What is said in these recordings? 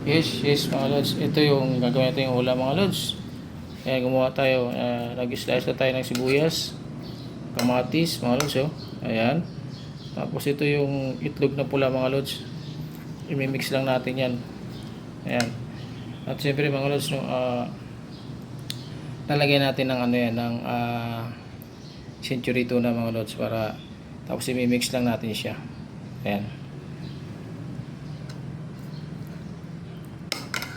Yes mga lods. Ito yung gagawin natin yung ulam mga lods. Kaya gumawa tayo, nag-slice na tayo ng sibuyas, kamatis mga lods. Oh. Ayan. Tapos ito yung itlog na pula mga lods. I-mix lang natin yan. Ayan. At siyempre mga lods, no, lalagyan natin ng ano yan, ng century tuna mga lods para tapos i-mix lang natin siya. Ayan.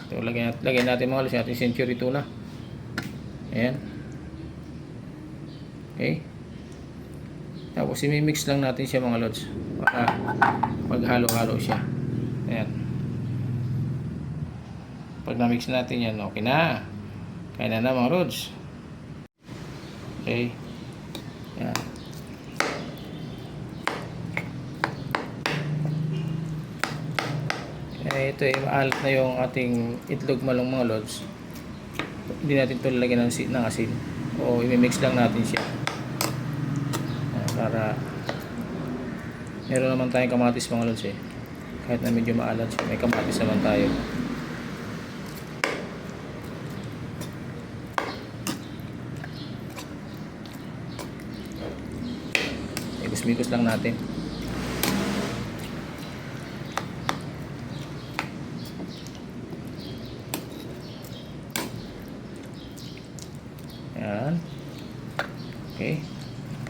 Ito, lagyan natin mga lods natin century tuna. Ayan. Okay. Tapos i-mix lang natin siya mga lods para maghalo-halo siya. Ayan. Pag na-mix natin yan, okay na. Kaya na mga lods. Okay. Ayan. Ito ay maalat na yung ating itlog malong mga lods. Hindi natin ito lalagyan ng asin o i-mix lang natin siya para meron naman tayong kamatis mga lods kahit na medyo maalat siya, may kamatis naman tayo. Mikos lang natin. Ayan. Okay.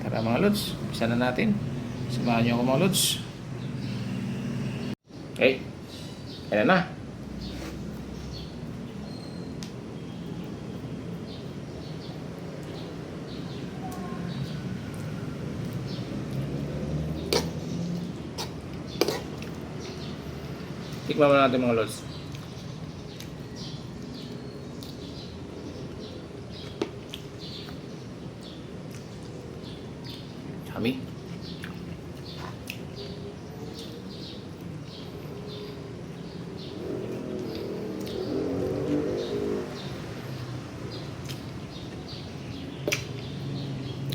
Tara mga lods, isa na natin. Samahan nyo ako mga lods. Okay. Ayan na. Tikman mo natin mga lods. Yummy.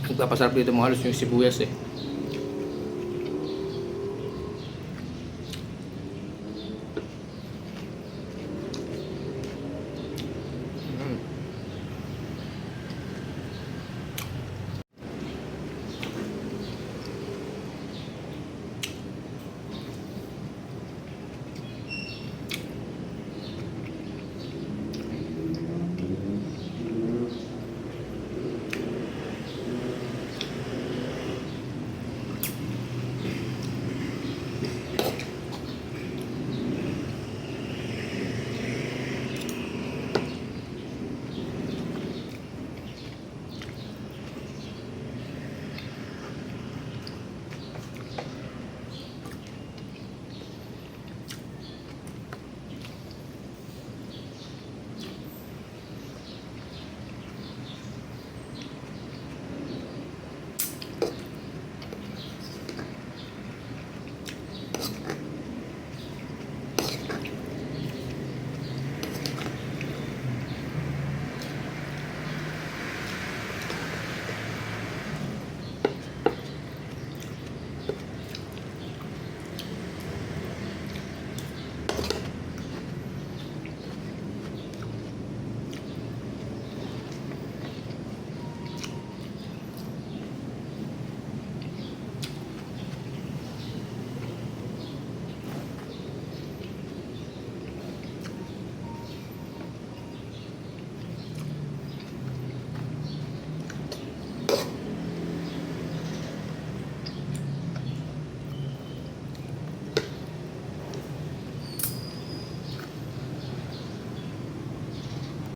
Nagpapasarap dito mga lods yung sibuyas